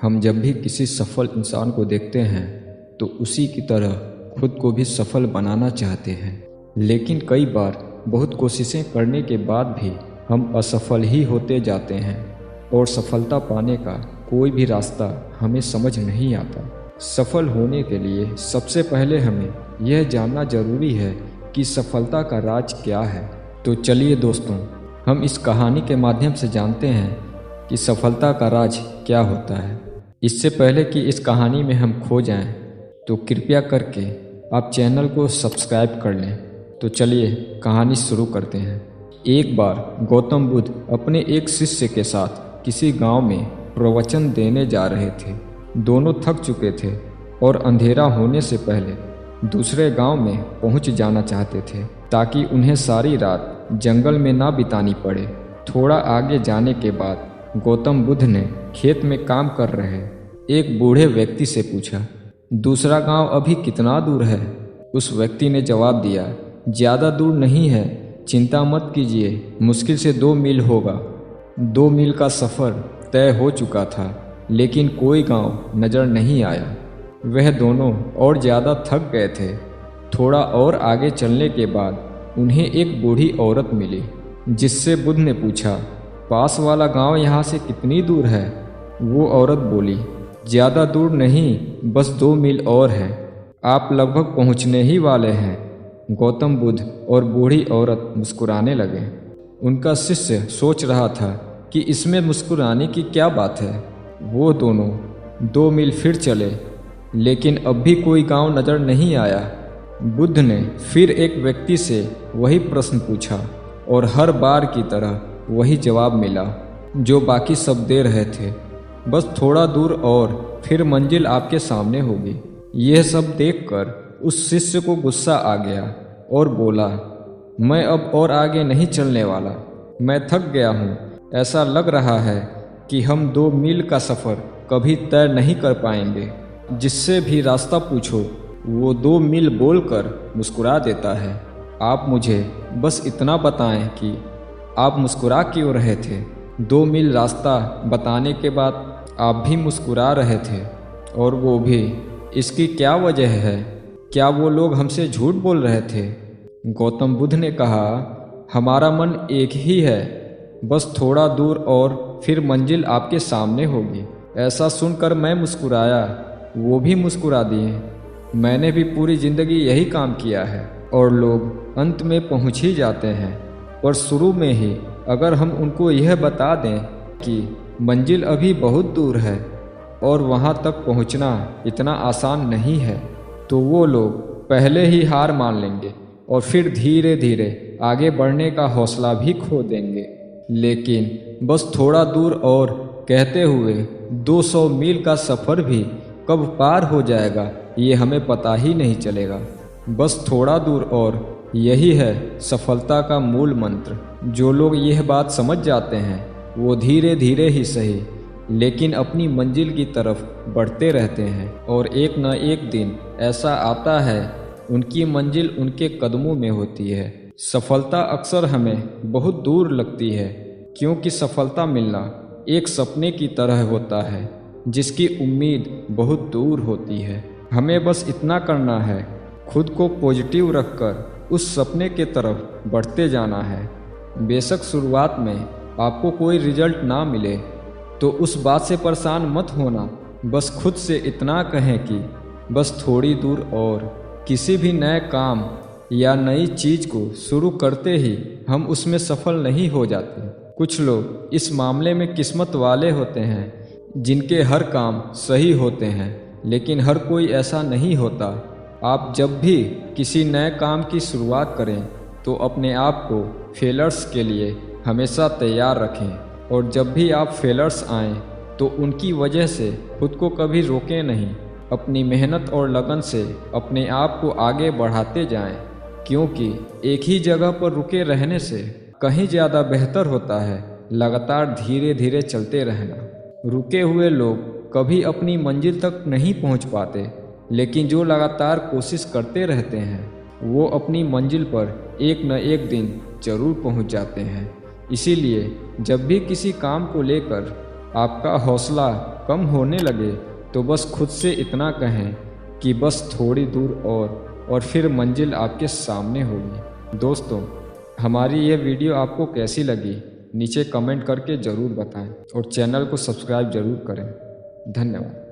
हम जब भी किसी सफल इंसान को देखते हैं तो उसी की तरह खुद को भी सफल बनाना चाहते हैं, लेकिन कई बार बहुत कोशिशें करने के बाद भी हम असफल ही होते जाते हैं और सफलता पाने का कोई भी रास्ता हमें समझ नहीं आता। सफल होने के लिए सबसे पहले हमें यह जानना जरूरी है कि सफलता का राज क्या है। तो चलिए दोस्तों, हम इस कहानी के माध्यम से जानते हैं कि सफलता का राज क्या होता है। इससे पहले कि इस कहानी में हम खो जाएं, तो कृपया करके आप चैनल को सब्सक्राइब कर लें। तो चलिए कहानी शुरू करते हैं। एक बार गौतम बुद्ध अपने एक शिष्य के साथ किसी गांव में प्रवचन देने जा रहे थे। दोनों थक चुके थे और अंधेरा होने से पहले दूसरे गांव में पहुंच जाना चाहते थे ताकि उन्हें सारी रात जंगल में ना बितानी पड़े। थोड़ा आगे जाने के बाद गौतम बुद्ध ने खेत में काम कर रहे एक बूढ़े व्यक्ति से पूछा, दूसरा गांव अभी कितना दूर है? उस व्यक्ति ने जवाब दिया, ज़्यादा दूर नहीं है, चिंता मत कीजिए, मुश्किल से 2 मील होगा। 2 मील का सफ़र तय हो चुका था, लेकिन कोई गांव नज़र नहीं आया। वह दोनों और ज़्यादा थक गए थे। थोड़ा और आगे चलने के बाद उन्हें एक बूढ़ी औरत मिली, जिससे बुद्ध ने पूछा, पास वाला गांव यहाँ से कितनी दूर है? वो औरत बोली, ज़्यादा दूर नहीं, बस 2 मील और है, आप लगभग पहुँचने ही वाले हैं। गौतम बुद्ध और बूढ़ी औरत मुस्कुराने लगे। उनका शिष्य सोच रहा था कि इसमें मुस्कुराने की क्या बात है। वो दोनों 2 मील फिर चले, लेकिन अब भी कोई गांव नज़र नहीं आया। बुद्ध ने फिर एक व्यक्ति से वही प्रश्न पूछा और हर बार की तरह वही जवाब मिला जो बाकी सब दे रहे थे, बस थोड़ा दूर और फिर मंजिल आपके सामने होगी। यह सब देखकर उस शिष्य को गुस्सा आ गया और बोला, मैं अब और आगे नहीं चलने वाला, मैं थक गया हूँ। ऐसा लग रहा है कि हम 2 मील का सफ़र कभी तय नहीं कर पाएंगे। जिससे भी रास्ता पूछो वो 2 मील बोलकर मुस्कुरा देता है। आप मुझे बस इतना बताएं कि आप मुस्कुरा क्यों रहे थे? 2 मील रास्ता बताने के बाद आप भी मुस्कुरा रहे थे, और वो भी इसकी क्या वजह है? क्या वो लोग हमसे झूठ बोल रहे थे? गौतम बुद्ध ने कहा, हमारा मन एक ही है, बस थोड़ा दूर और फिर मंजिल आपके सामने होगी। ऐसा सुनकर मैं मुस्कुराया, वो भी मुस्कुरा दिए। मैंने भी पूरी ज़िंदगी यही काम किया है और लोग अंत में पहुंच ही जाते हैं, और शुरू में ही अगर हम उनको यह बता दें कि मंजिल अभी बहुत दूर है और वहां तक पहुंचना इतना आसान नहीं है, तो वो लोग पहले ही हार मान लेंगे और फिर धीरे धीरे आगे बढ़ने का हौसला भी खो देंगे। लेकिन बस थोड़ा दूर और कहते हुए 200 मील का सफ़र भी कब पार हो जाएगा ये हमें पता ही नहीं चलेगा। बस थोड़ा दूर और, यही है सफलता का मूल मंत्र। जो लोग यह बात समझ जाते हैं वो धीरे धीरे ही सही, लेकिन अपनी मंजिल की तरफ बढ़ते रहते हैं, और एक न एक दिन ऐसा आता है उनकी मंजिल उनके कदमों में होती है। सफलता अक्सर हमें बहुत दूर लगती है, क्योंकि सफलता मिलना एक सपने की तरह होता है जिसकी उम्मीद बहुत दूर होती है। हमें बस इतना करना है, खुद को पॉजिटिव रखकर उस सपने के तरफ बढ़ते जाना है। बेशक शुरुआत में आपको कोई रिजल्ट ना मिले तो उस बात से परेशान मत होना। बस खुद से इतना कहें कि बस थोड़ी दूर और। किसी भी नए काम या नई चीज़ को शुरू करते ही हम उसमें सफल नहीं हो जाते। कुछ लोग इस मामले में किस्मत वाले होते हैं जिनके हर काम सही होते हैं, लेकिन हर कोई ऐसा नहीं होता। आप जब भी किसी नए काम की शुरुआत करें तो अपने आप को फेलर्स के लिए हमेशा तैयार रखें, और जब भी आप फेलर्स आएँ तो उनकी वजह से खुद को कभी रोकें नहीं। अपनी मेहनत और लगन से अपने आप को आगे बढ़ाते जाएं, क्योंकि एक ही जगह पर रुके रहने से कहीं ज़्यादा बेहतर होता है लगातार धीरे धीरे चलते रहना। रुके हुए लोग कभी अपनी मंजिल तक नहीं पहुंच पाते, लेकिन जो लगातार कोशिश करते रहते हैं वो अपनी मंजिल पर एक न एक दिन जरूर पहुंच जाते हैं। इसीलिए जब भी किसी काम को लेकर आपका हौसला कम होने लगे तो बस खुद से इतना कहें कि बस थोड़ी दूर और फिर मंजिल आपके सामने होगी। दोस्तों, हमारी यह वीडियो आपको कैसी लगी नीचे कमेंट करके ज़रूर बताएं और चैनल को सब्सक्राइब ज़रूर करें। धन्यवाद।